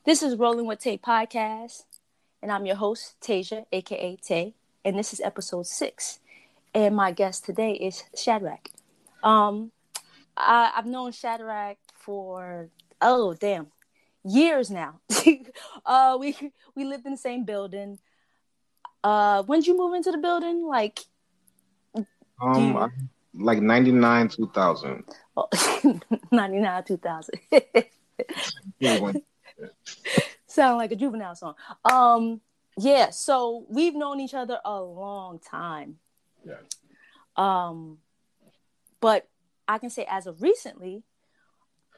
This is Rolling with Tay podcast, and I'm your host, Tasia, aka Tay, and this is episode 6. And my guest today is Shadrach. Um, I've known Shadrach for years now. We lived in the same building. When did you move into the building? Like, do I, you? like 99, 2000. Oh, 99, 2000. Yeah, when- Sound like a juvenile song. Um, yeah, so we've known each other a long time. yeah. Um, but I can say as of recently,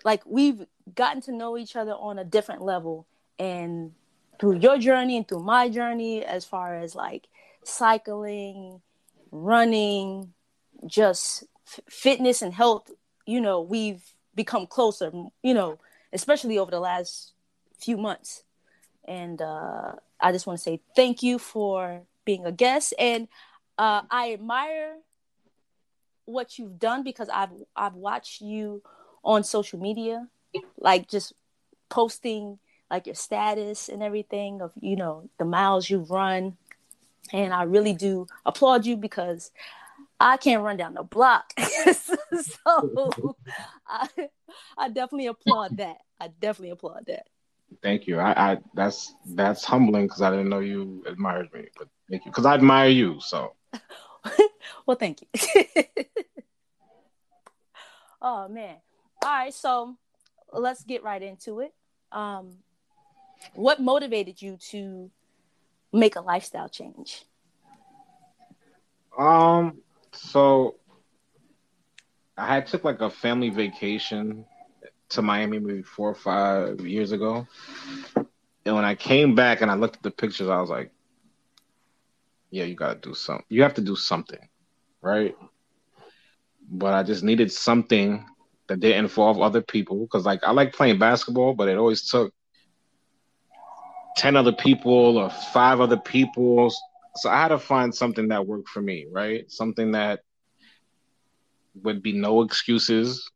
like we've gotten to know each other on a different level, and through your journey and through my journey, as far as like cycling, running, just fitness and health, we've become closer, especially over the last few months. And I just want to say thank you for being a guest. And I admire what you've done because I've watched you on social media, like just posting like your status and everything of the miles you've run, and I really do applaud you because I can't run down the block. So I, I definitely applaud that. I definitely applaud that. Thank you. That's humbling because I didn't know you admired me, but thank you because I admire you. So Well, thank you. Oh man. All right, so let's get right into it. Um, what motivated you to make a lifestyle change? um, so I had took like a family vacation to Miami maybe 4 or 5 years ago, and when I came back and I looked at the pictures, I was like, yeah, you gotta do something. You have to do something, right? But I just needed something that didn't involve other people because like I like playing basketball, but it always took 10 other people or 5 other people. So I had to find something that worked for me, right? Something that would be no excuses,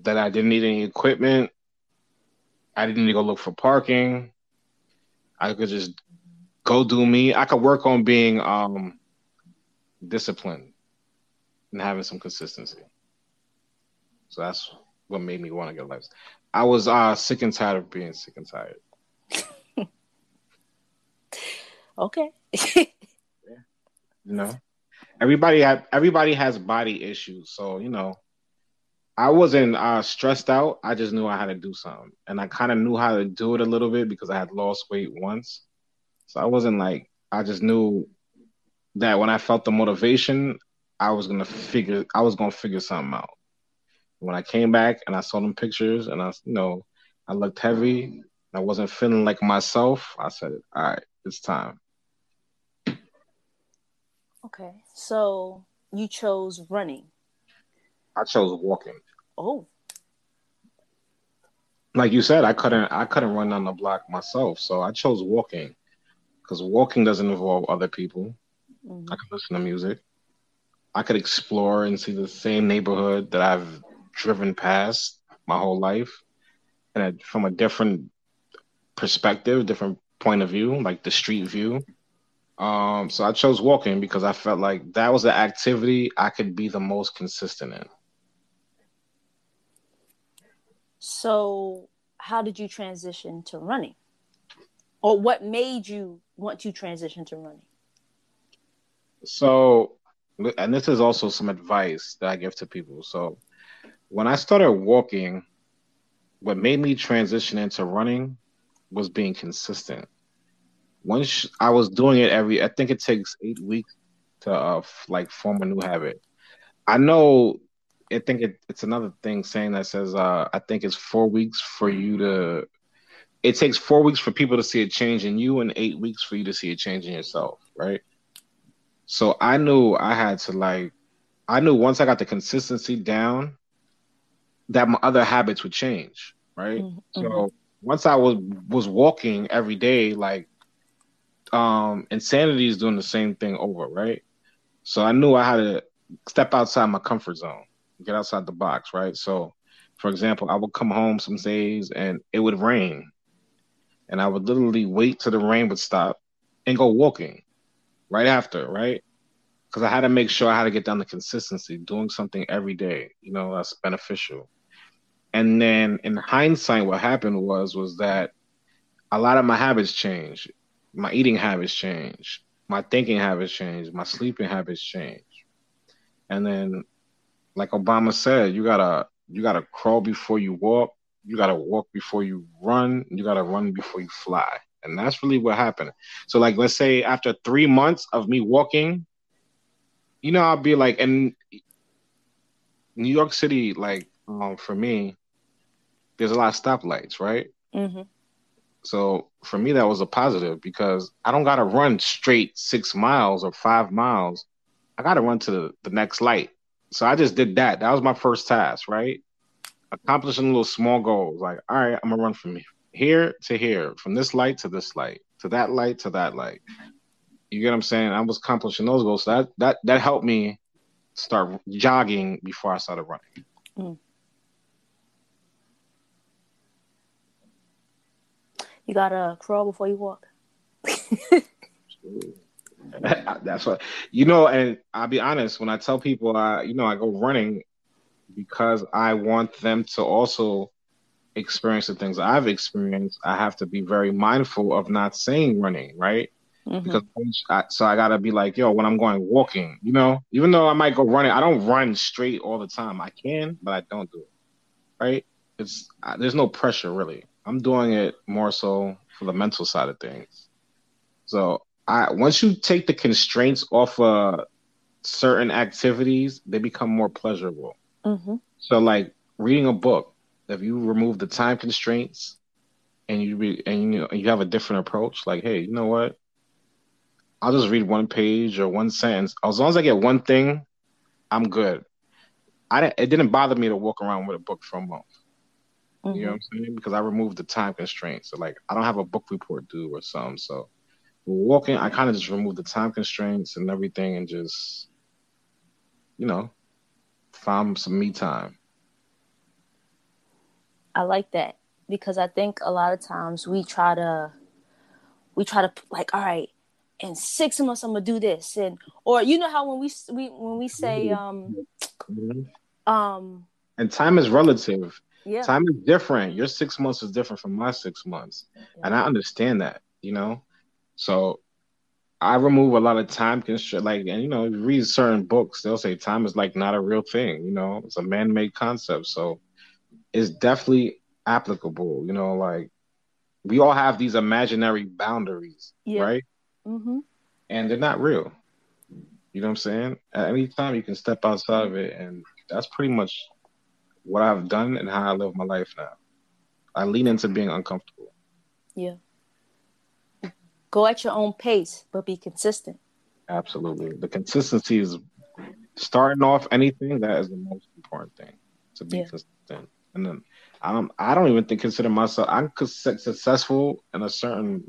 that I didn't need any equipment. I didn't need to go look for parking. I could just go do me. I could work on being disciplined and having some consistency. So that's what made me want to get life. I was sick and tired of being sick and tired. Okay. Yeah. You know, everybody has body issues, so I wasn't stressed out. I just knew I had to do something, and I kind of knew how to do it a little bit because I had lost weight once. So I wasn't like I just knew that when I felt the motivation, I was gonna figure something out. When I came back and I saw them pictures, and I looked heavy. I wasn't feeling like myself. I said, "All right, it's time." Okay. So you chose running. I chose walking. Oh. Like you said, I couldn't run down the block myself, so I chose walking because walking doesn't involve other people. I Mm-hmm. could listen to music. I could explore and see the same neighborhood that I've driven past my whole life, and from a different perspective, different point of view, like the street view. So I chose walking because I felt like that was the activity I could be the most consistent in. So how did you transition to running? Or what made you want to transition to running? So, and this is also some advice that I give to people. So when I started walking, what made me transition into running was being consistent. Once I was doing it I think it takes 8 weeks to like form a new habit. I know. I think it's another thing saying that says I think it's 4 weeks for you to. It takes 4 weeks for people to see a change in you, and 8 weeks for you to see a change in yourself, right? So I knew I had to like. I knew once I got the consistency down, that my other habits would change, right? Mm-hmm. So once I was walking every day, like insanity is doing the same thing over, right? So I knew I had to step outside my comfort zone, get outside the box, right? So, for example, I would come home some days and it would rain. and I would literally wait till the rain would stop and go walking right after, right? Because I had to make sure I had to get down the consistency, doing something every day, that's beneficial. And then in hindsight, what happened was that a lot of my habits changed. My eating habits changed. My thinking habits changed. My sleeping habits changed. And then, like Obama said, you gotta crawl before you walk. You gotta walk before you run. You gotta run before you fly. And that's really what happened. So, like, let's say after 3 months of me walking, I'll be like, in New York City, like, for me, there's a lot of stoplights, right? Mm-hmm. So for me, that was a positive because I don't gotta run straight 6 miles or 5 miles. I gotta run to the next light. So I just did that. That was my first task, right? Accomplishing little small goals. Like, all right, I'm gonna run from here to here, from this light to this light, to that light to that light. You get what I'm saying? I was accomplishing those goals. So that helped me start jogging before I started running. Mm. You gotta crawl before you walk. That's what and I'll be honest, when I tell people I go running because I want them to also experience the things I've experienced, I have to be very mindful of not saying running, right? Mm-hmm. Because so I gotta be like, yo, when I'm going walking, even though I might go running, I don't run straight all the time. I can, but I don't do it, right? There's no pressure really. I'm doing it more so for the mental side of things. So once you take the constraints off certain activities, they become more pleasurable. Mm-hmm. So like reading a book, if you remove the time constraints and you have a different approach, like, hey, you know what? I'll just read one page or one sentence. As long as I get one thing, I'm good. It didn't bother me to walk around with a book for a month. You know Mm-hmm. what I'm saying? Because I removed the time constraints. So like I don't have a book report due or something. So walking, I kind of just removed the time constraints and everything and just, you know, found some me time. I like that because I think a lot of times we try to like, all right, in 6 months I'm gonna do this, and or you know how when we say Mhm. um And time is relative. yeah, Time is different. Your 6 months is different from my 6 months. yeah, And I understand that. So I remove a lot of time constraint. Like, and if you read certain books, they'll say time is like not a real thing. It's a man-made concept. So it's definitely applicable. Like we all have these imaginary boundaries, yeah. right? Mm-hmm. And they're not real. You know what I'm saying? At any time you can step outside of it, and that's pretty much what I've done and how I live my life now. I lean into being uncomfortable. Yeah. Go at your own pace, but be consistent. Absolutely. The consistency is starting off anything, that is the most important thing, to be Yeah. consistent. And then I don't even think consider myself I'm successful in a certain,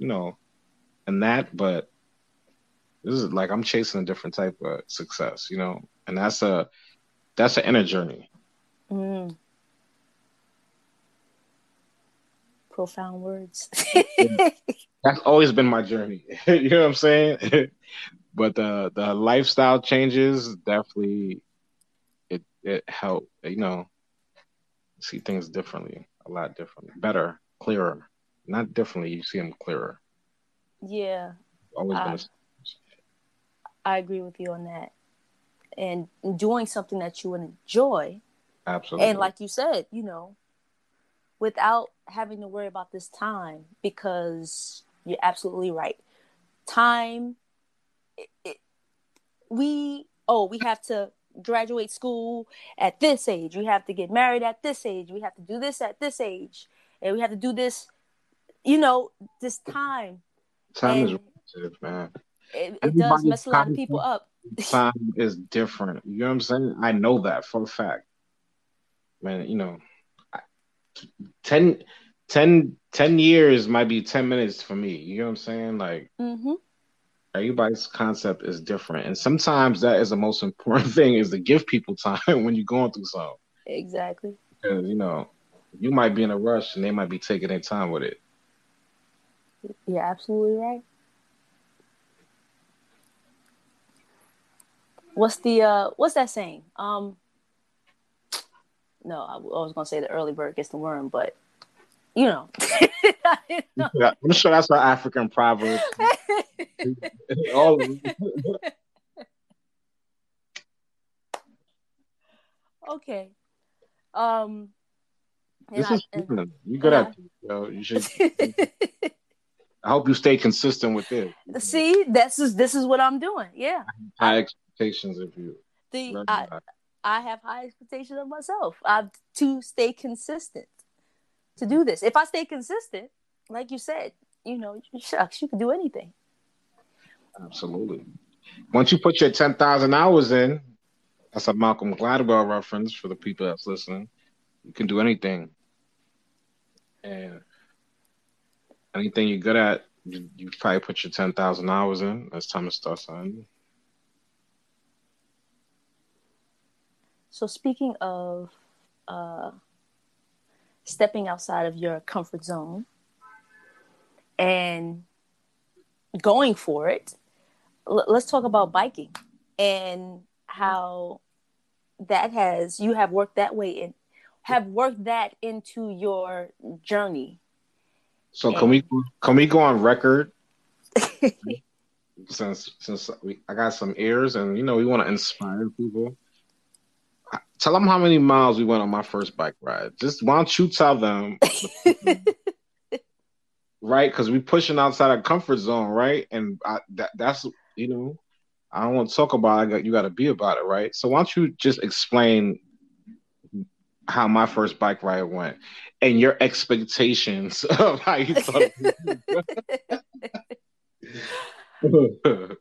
in that, but this is like I'm chasing a different type of success. And that's an inner journey. Mm, profound words. That's always been my journey. You know what I'm saying? But the lifestyle changes definitely it helped, see things differently, a lot differently, better, clearer. Not differently, you see them clearer. Yeah, Always been I a I agree with you on that. And doing something that you would enjoy, and absolutely like you said, without having to worry about this time, because you're absolutely right. Time, it, we have to graduate school at this age. We have to get married at this age. We have to do this at this age, and we have to do this. This time, time is and relative, man. it does Everybody's mess a lot of people concept up. of time is different. You know what I'm saying? I know that for a fact, man. 10, 10 years might be 10 minutes for me. You know what I'm saying? Like Mm-hmm. everybody's concept is different, and sometimes that is the most important thing is to give people time when you're going through something. Exactly. Because you might be in a rush and they might be taking their time with it. You're absolutely right. What's that saying? No, I was gonna say the early bird gets the worm, but you know. Yeah, I'm sure that's an African proverb. All Okay. Um, and this I is fun. You good and at I this, yo. You should. I hope you stay consistent with this. see. This is what I'm doing. Yeah, I High expectations of you. the Very I high. I have high expectations of myself. I've to stay consistent to do this. If I stay consistent, like you said, shucks, you can do anything. Absolutely. Once you put your 10,000 hours in, that's a Malcolm Gladwell reference for the people that's listening. You can do anything, and anything you're good at, you probably put your 10,000 hours in. It's time to start something. So speaking of stepping outside of your comfort zone and going for it, let's talk about biking and how you have worked that way and have worked that into your journey. So And can we go on record since I got some ears and we want to inspire people. Tell them how many miles we went on my first bike ride. Just why don't you tell them, right? Because we pushing outside our comfort zone, right? And that's I don't want to talk about it. You got to be about it, right? So why don't you just explain how my first bike ride went and your expectations of how you thought it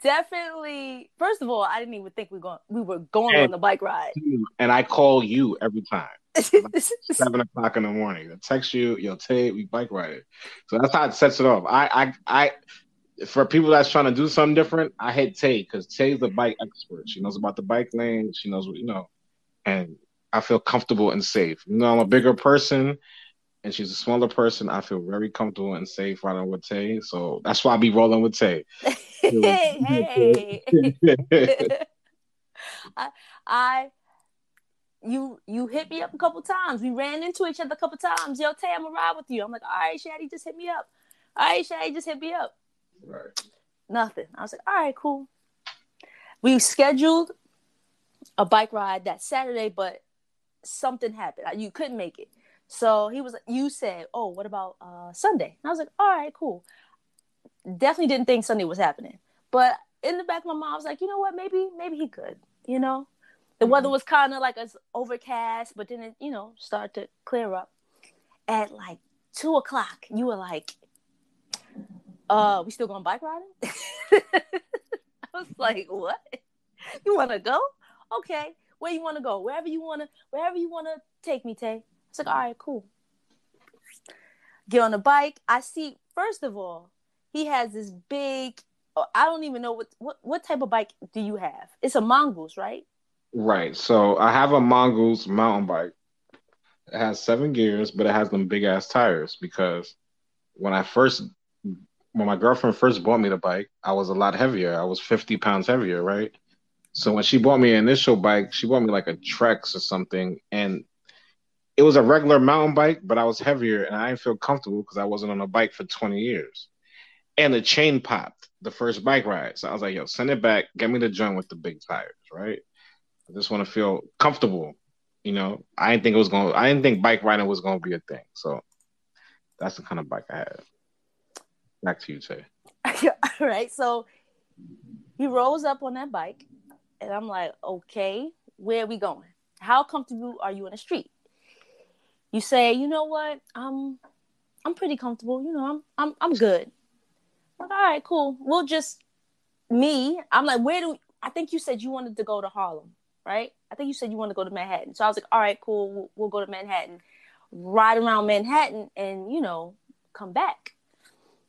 definitely, first of all, I didn't even think we were going and, on the bike ride. and I call you every time. Like 7 o'clock in the morning. I text you, Tay, we bike ride it. So that's how it sets it off. For people that's trying to do something different, I hit Tay because Tay's the bike expert. She knows about the bike lane. She knows what. And I feel comfortable and safe. I'm a bigger person and she's a smaller person. I feel very comfortable and safe riding with Tay. So that's why I be rolling with Tay. Hey, I, I, you hit me up a couple times. We ran into each other a couple times. Yo, Tay, I'm gonna ride with you. I'm like, all right, Shaddy, just hit me up. All right, Shaddy, just hit me up. Right. Nothing. I was like, all right, cool. We scheduled a bike ride that Saturday, but something happened. You couldn't make it. So you said, oh, what about Sunday? And I was like, all right, cool. Definitely didn't think Sunday was happening. But in the back of my mind, I was like, you know what? Maybe he could. The weather was kind of like overcast, but then it, started to clear up. At like 2:00, you were like, we still going bike riding? I was like, what? You want to go? Okay. Where you want to go? Wherever you want to take me, Tay. I was like, all right, cool. Get on the bike. I see, first of all, he has this big, I don't even know what type of bike do you have? It's a mongoose, right? Right. So I have a Mongoose mountain bike. It has 7 gears, but it has them big ass tires because when I first when my girlfriend first bought me the bike, I was a lot heavier. I was 50 pounds heavier, right? So when she bought me an initial bike, she bought me like a Trex or something, and it was a regular mountain bike, but I was heavier and I didn't feel comfortable because I wasn't on a bike for 20 years. And the chain popped the first bike ride. So I was like, yo, send it back, get me the joint with the big tires, right? I just want to feel comfortable. I didn't think bike riding was gonna be a thing. So that's the kind of bike I had. Back to you, Tay. All right. So he rolls up on that bike, and I'm like, okay, where are we going? How comfortable are you in the street? You say, you know what? I'm pretty comfortable. I'm good. I'm like, all right, cool. I'm like, I think you said you wanted to go to Harlem, right? I think you said you wanted to go to Manhattan. So I was like, all right, cool. We'll go to Manhattan, ride around Manhattan, and come back.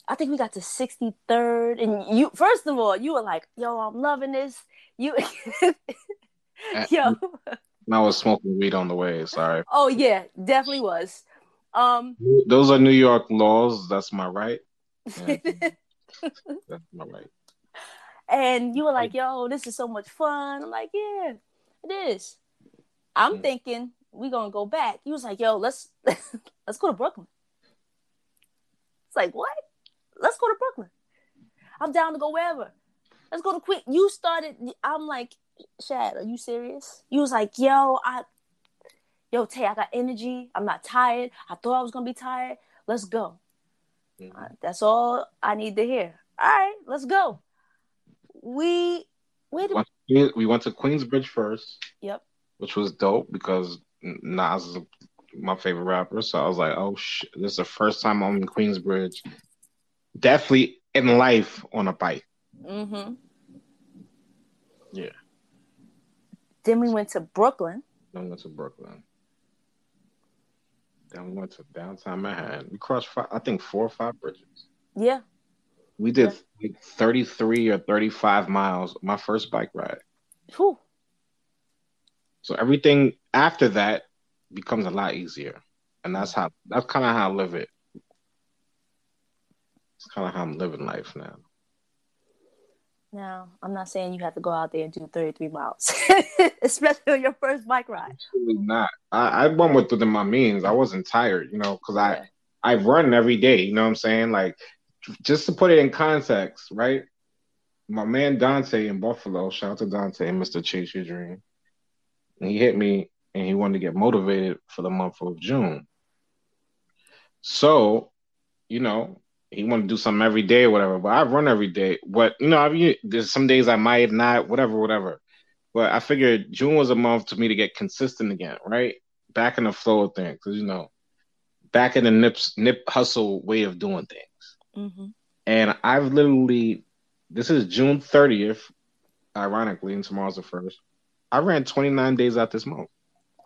I think we got to 63rd, and first of all, you were like, yo, I'm loving this. You, And yo. I was smoking weed on the way. Sorry. Oh yeah, definitely was. Um, Those are New York laws. That's my right. Yeah, that's my right. and you were like, "Yo, this is so much fun." I'm like, "Yeah, it is." I'm Mm. thinking we gonna go back. He was like, "Yo, let's let's go to Brooklyn." It's like, what? Let's go to Brooklyn. I'm down to go wherever. Let's go to Queen. You started. I'm like, Shad, are you serious? You was like, yo, Tay, I got energy. I'm not tired. I thought I was gonna be tired. Let's go. Mhm. That's all I need to hear. All right, let's go. We wait. We went to Queensbridge first, Yep. which was dope because Nas is my favorite rapper. So I was like, oh this is the first time I'm in Queensbridge. Definitely in life on a bike. Mm-hmm. Yeah. Then we went to Brooklyn. Then we went to Brooklyn. Then we went to downtown Manhattan. We crossed, I think, 4 or 5 bridges. Yeah. We did Yeah. like 33 or 35 miles my first bike ride. Whew. So everything after that becomes a lot easier. And that's kind of how I live it. It's kind of how I'm living life now. Now, I'm not saying you have to go out there and do 33 miles, especially on your first bike ride. Absolutely not. I went within my means. I wasn't tired, because Yeah. I run every day. You know what I'm saying? Like, just to put it in context, right? My man Dante in Buffalo, shout out to Dante, Mr. Chase Your Dream. And he hit me and he wanted to get motivated for the month of June. So, you know, he wanted to do something every day or whatever. But I run every day. But there's some days I might not, whatever. But I figured June was a month to me to get consistent again, right? Back in the flow of things, because back in the nip hustle way of doing things. Mm-hmm. And I've literally, this is June 30th, ironically, and tomorrow's the first. I ran 29 days out this month.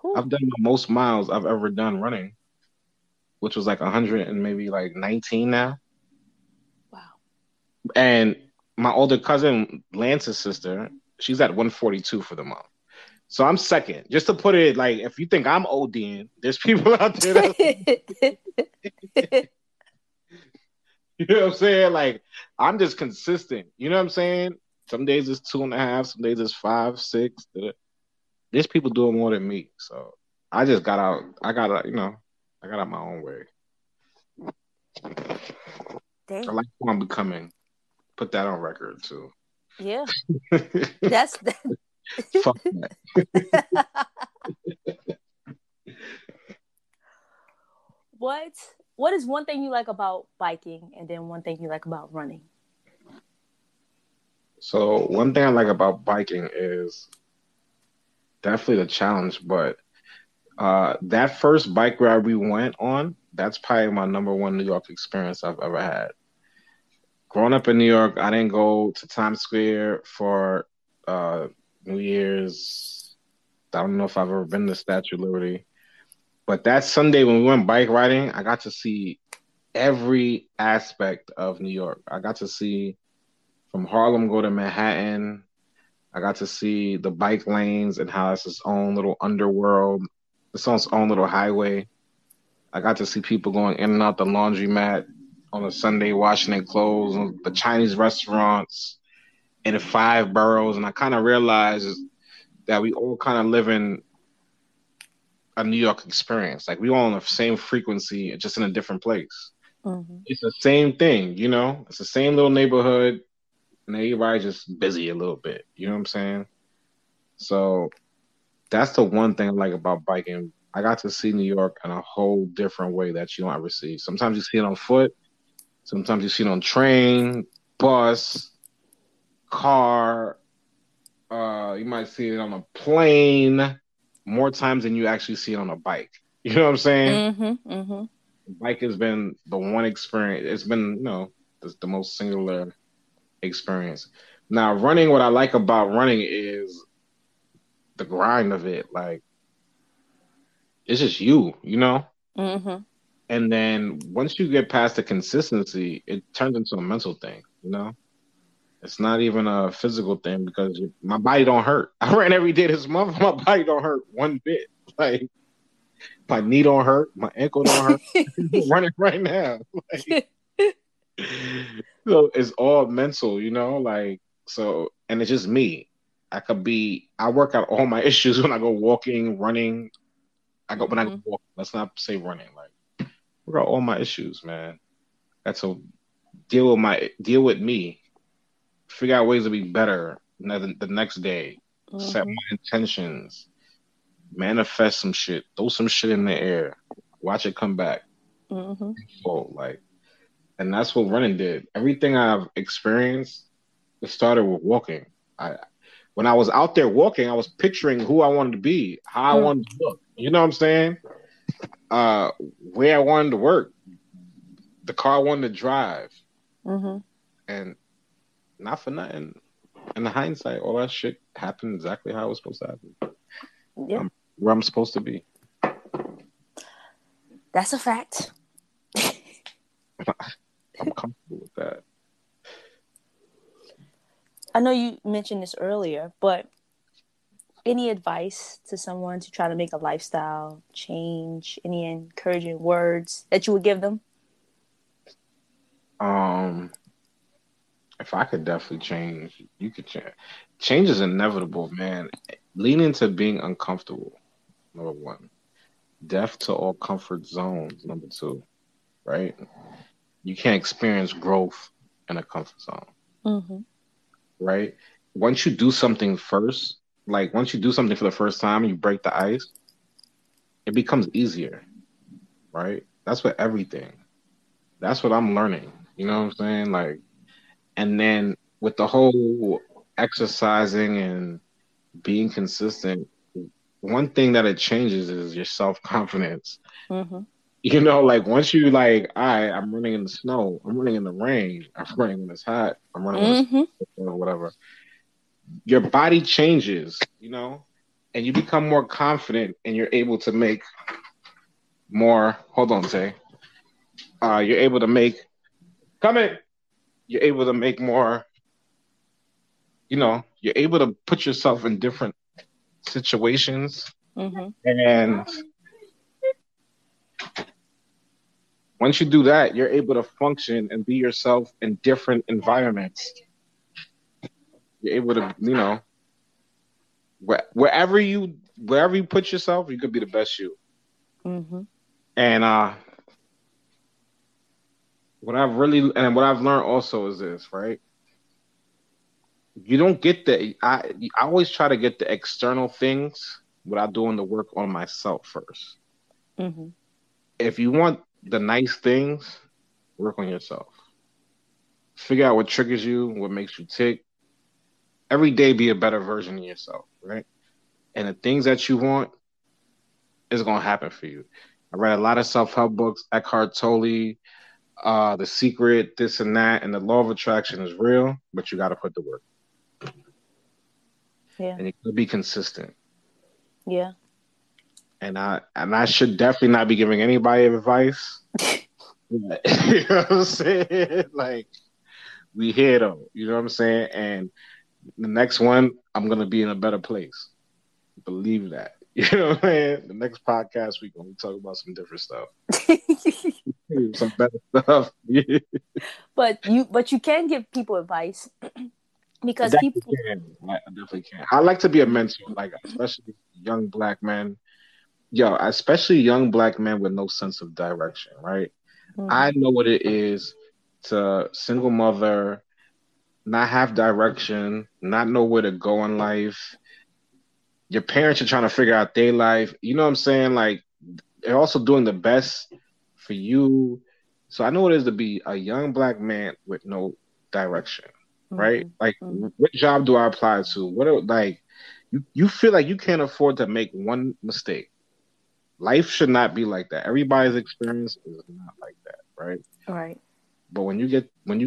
Whew. I've done the most miles I've ever done running, which was like 100 and maybe like 19 now. Wow. And my older cousin, Lance's sister, she's at 142 for the month. So I'm second. Just to put it like, if you think I'm ODing, there's people out there that, you know what I'm saying? Like, I'm just consistent. You know what I'm saying? Some days it's 2.5, some days it's 5, 6. There's people doing more than me. So I just got out. I got out my own way. I Dang. like who I'm becoming. Put that on record too. Yeah. That's Fuck that. what. What is one thing you like about biking, and then one thing you like about running? So one thing I like about biking is definitely the challenge, but that first bike ride we went on, that's probably my number one New York experience I've ever had. Growing up in New York, I didn't go to Times Square for uh, New Year's. I don't know if I've ever been to Statue of Liberty. But that Sunday when we went bike riding, I got to see every aspect of New York. I got to see from Harlem go to Manhattan. I got to see the bike lanes and how it's its own little underworld. It's on its own little highway. I got to see people going in and out the laundromat on a Sunday washing their clothes, and the Chinese restaurants in the 5 boroughs. And I kind of realized that we all kind of live in a New York experience. Like we all on the same frequency, just in a different place. Mm-hmm. It's the same thing, It's the same little neighborhood, and everybody's just busy a little bit. You know what I'm saying? So that's the one thing I like about biking. I got to see New York in a whole different way that you don't ever see. Sometimes you see it on foot, sometimes you see it on train, bus, car. You might see it on a plane more times than you actually see it on a bike. You know what I'm saying? Mm-hmm. Mm-hmm. Bike has been the one experience. It's been, the most singular experience. Now, running, what I like about running is the grind of it. Like, it's just you. Mm-hmm. And then once you get past the consistency, it turns into a mental thing. It's not even a physical thing because my body don't hurt. I ran every day this month. My body don't hurt one bit. Like, My knee don't hurt. My ankle don't hurt. I'm running right now. Like, so it's all mental, like so, and it's just me. I work out all my issues when I go walking, running. When I go Mhm. walking. Let's not say running. Like, work out all my issues, man. That's a deal with me. Figure out ways to be better the next day. Set Mhm. my intentions. Manifest some shit. Throw some shit in the air. Watch it come back. Mhm. So like, and that's what running did. Everything I've experienced, it started with walking. I When I was out there walking, I was picturing who I wanted to be, how I Mm. wanted to look. You know what I'm saying? Where I wanted to work, the car I wanted to drive, Mhm. and not for nothing. In the hindsight, all that shit happened exactly how it was supposed to happen. Yep. I'm where I'm supposed to be. That's a fact. I'm comfortable with that. I know you mentioned this earlier, but any advice to someone to try to make a lifestyle change? Any encouraging words that you would give them? Um, if I could definitely change, you could change. Change is inevitable, man. Lean into being uncomfortable. Number one, deaf to all comfort zones. Number two, right? You can't experience growth in a comfort zone, Mhm. right? Once you do something first, like once you do something for the first time, you break the ice, it becomes easier, right? That's what everything. That's what I'm learning. You know what I'm saying? Like, and then with the whole exercising and being consistent, one thing that it changes is your self confidence. Mhm. Like once you like, I'm running in the snow, I'm running in the rain, I'm running when it's hot, I'm running when it's Mhm. or whatever. Your body changes, and you become more confident, and you're able to make more. Hold on, say, you're able to make come in. You're able to make more. You're able to put yourself in different situations, Mhm. and once you do that, you're able to function and be yourself in different environments. You're able to, wherever you put yourself, you could be the best you. Mhm. And what I've learned also is this, right? You don't get I always try to get the external things without doing the work on myself first. Mhm. If you want the nice things, work on yourself. Figure out what triggers you, what makes you tick. Every day be a better version of yourself, right? And the things that you want is gonna happen for you. I read a lot of self-help books, Eckhart Tolle, The Secret, this and that, and the law of attraction is real, but you gotta put the work. Yeah. And you gotta be consistent. Yeah. And I should definitely not be giving anybody advice. But, you know what I'm saying? Like we here though, you know what I'm saying? And the next one, I'm gonna be in a better place. Believe that. You know what I'm saying? The next podcast we're gonna talk about some different stuff. Some better stuff. but you can give people advice I because definitely people. can. I definitely can. I like to be a mentor, like especially young black men. Yo, especially young black men with no sense of direction, right? I Mhm. know what it is to single mother, not have direction, not know where to go in life. Your parents are trying to figure out their life. You know what I'm saying? Like they're also doing the best for you. So I know what it is to be a young black man with no direction, right? Mhm. Like, Mhm. what job do I apply to? You feel like you can't afford to make one mistake. Life should not be like that. Everybody's experience is not like that, right? All right. But when you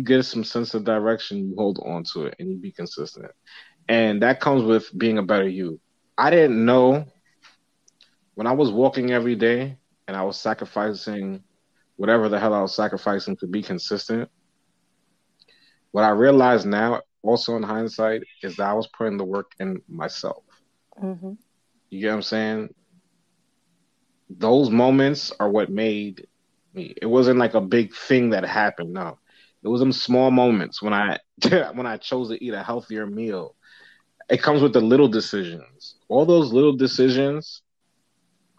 get some sense of direction, you hold on to it and you be consistent. And that comes with being a better you. I didn't know when I was walking every day and I was sacrificing whatever the hell I was sacrificing to be consistent. What I realize now, also in hindsight, is that I was putting the work in myself. Mhm. You get what I'm saying? those moments are what made me. It wasn't like a big thing that happened. No, it was some small moments when I when I chose to eat a healthier meal. It comes with the little decisions. All those little decisions,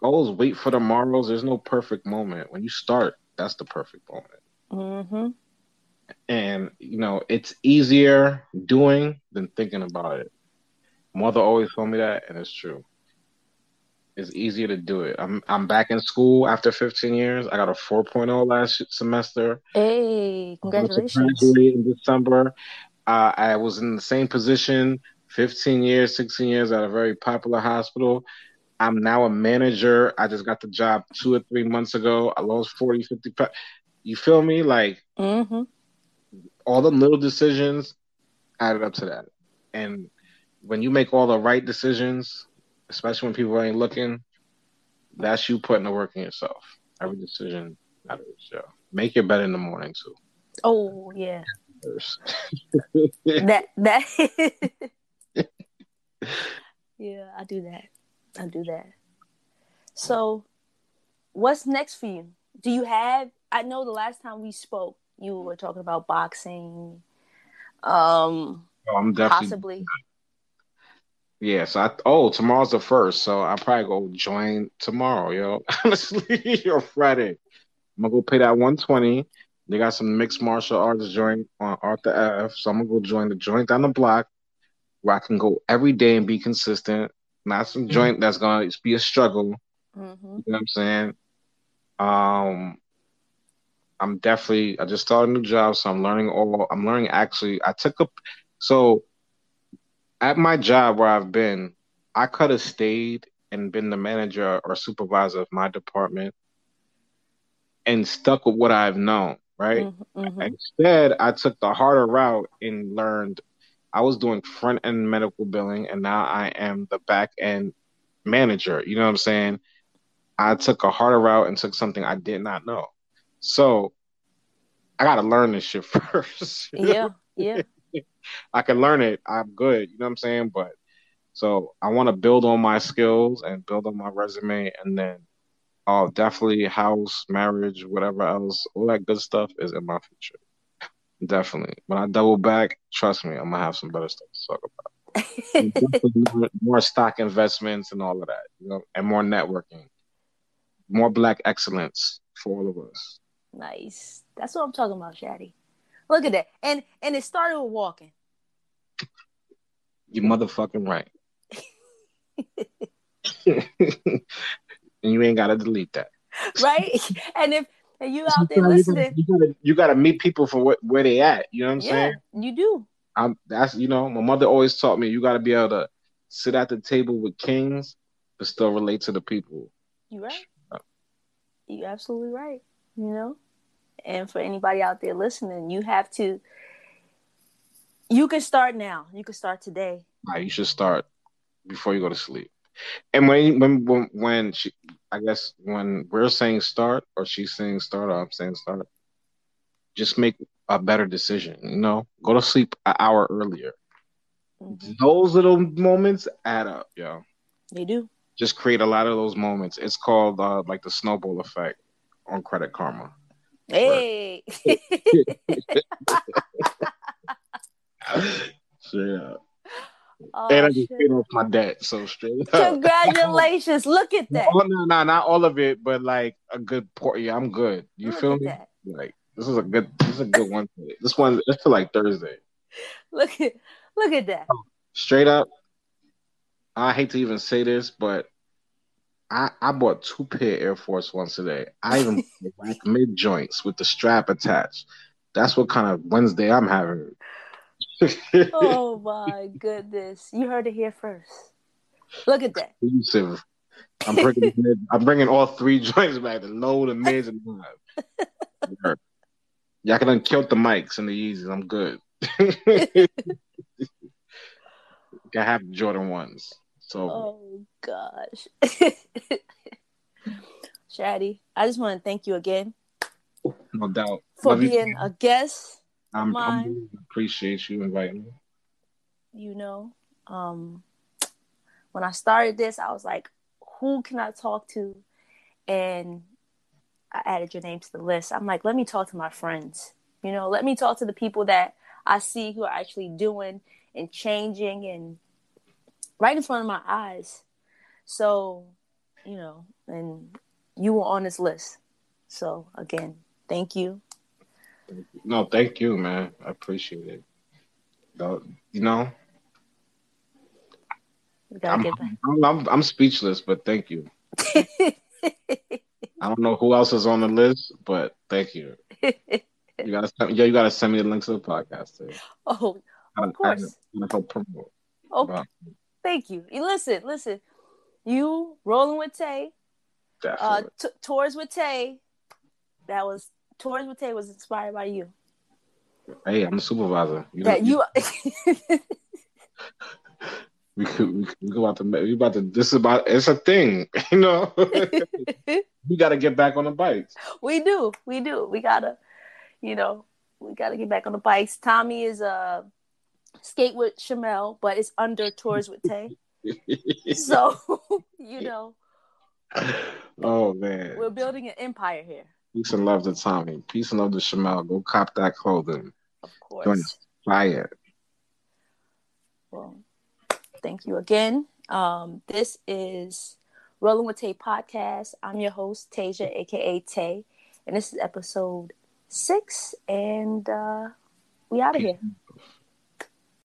always wait for tomorrows. There's no perfect moment. When you start, that's the perfect moment. Mm-hmm. And it's easier doing than thinking about it. Mother always told me that, and it's true. It's easier to do it. I'm back in school after 15 years. I got a 4.0 last semester. Hey, I'm about to congratulations. graduate in December. I was in the same position 15 years, 16 years at a very popular hospital. I'm now a manager. I just got the job 2 or 3 months ago. I lost 40, 50 pounds. You feel me? Like Mm-hmm. all the little decisions added up to that. And when you make all the right decisions, especially when people ain't looking, that's you putting the work in yourself. Every decision matters. Yeah. Make your bed in the morning too. Oh yeah. First. That yeah, I do that. I do that. So what's next for you? Do you have I know the last time we spoke, you were talking about boxing, Oh, I'm definitely. possibly. Yeah, so tomorrow's the first, so I'll probably go join tomorrow, yo. Honestly, or Friday. I'm gonna go pay that 120. They got some mixed martial arts joint on Arthur F. So I'm gonna go join the joint down the block where I can go every day and be consistent. Not some joint that's gonna be a struggle. Mm-hmm. You know what I'm saying? Um, I just started a new job, so I'm learning actually. So at my job where I've been, I could have stayed and been the manager or supervisor of my department and stuck with what I've known, right? Mm-hmm. Mm-hmm. Instead, I took the harder route and learned I was doing front end medical billing, and now I am the back end manager. You know what I'm saying? I took a harder route and took something I did not know. So I got to learn this shit first. Yeah, yeah. I can learn it. I'm good. You know what I'm saying? But so I want to build on my skills and build on my resume, and then definitely house, marriage, whatever else, all that good stuff is in my future. Definitely. When I double back, trust me, I'm gonna have some better stuff to talk about. And definitely more stock investments and all of that, and more networking, more black excellence for all of us. Nice. That's what I'm talking about, Shaddy. Look at that. And it started with walking. You motherfucking right. And you ain't gotta delete that. Right? And if and you out there Sometimes listening, you gotta meet people for where they at. You know what I'm saying? yeah, you do. My mother always taught me you gotta be able to sit at the table with kings, but still relate to the people. You right. You absolutely right. You know? And for anybody out there listening, you can start now. You can start today. Like, you should start before you go to sleep. And when she, I guess when we're saying start or she's saying start or I'm saying start, just make a better decision. Go to sleep an hour earlier. Mm-hmm. Those little moments add up, yo. They do. Just create a lot of those moments. It's called like the snowball effect on Credit Karma. Word. Hey. Straight up. And Oh I just shit. paid off my debt, so straight up. Congratulations. Look at that. Oh no, no, not all of it, but like a good port. Yeah, I'm good. You Look feel at me? that. Like this is a good one. This one it's till like Thursday. Look at look at that. Straight up, I hate to even say this, but I bought two pair of Air Force Ones today. I even bought black mid joints with the strap attached. That's what kind of Wednesday I'm having. Oh my goodness. You heard it here first. Look at that. Exclusive. I'm bringing all three joints back: the low, the mids, and the high. Y'all can kill the mics and the Yeezys. I'm good. I have Jordan ones. So Oh gosh. Shaddy, I just want to thank you again no doubt. for Love you. being a guest of I'm mine. humble. Appreciate you inviting me. You know, um, when I started this, I was like, who can I talk to? and I added your name to the list. I'm like, let me talk to my friends. Let me talk to the people that I see who are actually doing and changing and right in front of my eyes. So, and you were on this list. So again, thank you. No, thank you, man. I appreciate it. Though, you know, We gotta I'm get back. I'm speechless, but thank you. I don't know who else is on the list, but thank you. You gotta send me the link to the podcast too. Oh, of I course. gotta help promote. Okay, But thank you. Listen. You rolling with Tay, definitely. tours with Tay. That was tours with Tay was inspired by you. Hey, I'm a supervisor. That you. We go out to we about to this is about it's a thing, you know. We got to get back on the bikes. We do. You know, we gotta get back on the bikes. Tommy is skate with Shamel, but it's under tours with Tay. So, you know, Oh man, we're building an empire here. peace and love to Tommy. Peace and love to Shamal. Go cop that clothing. Of Join course. us. Buy it. Well, thank you again. This is Rolling with Tay podcast. I'm your host, Tasia, aka Tay, and this is episode 6, and we out of Peace. here.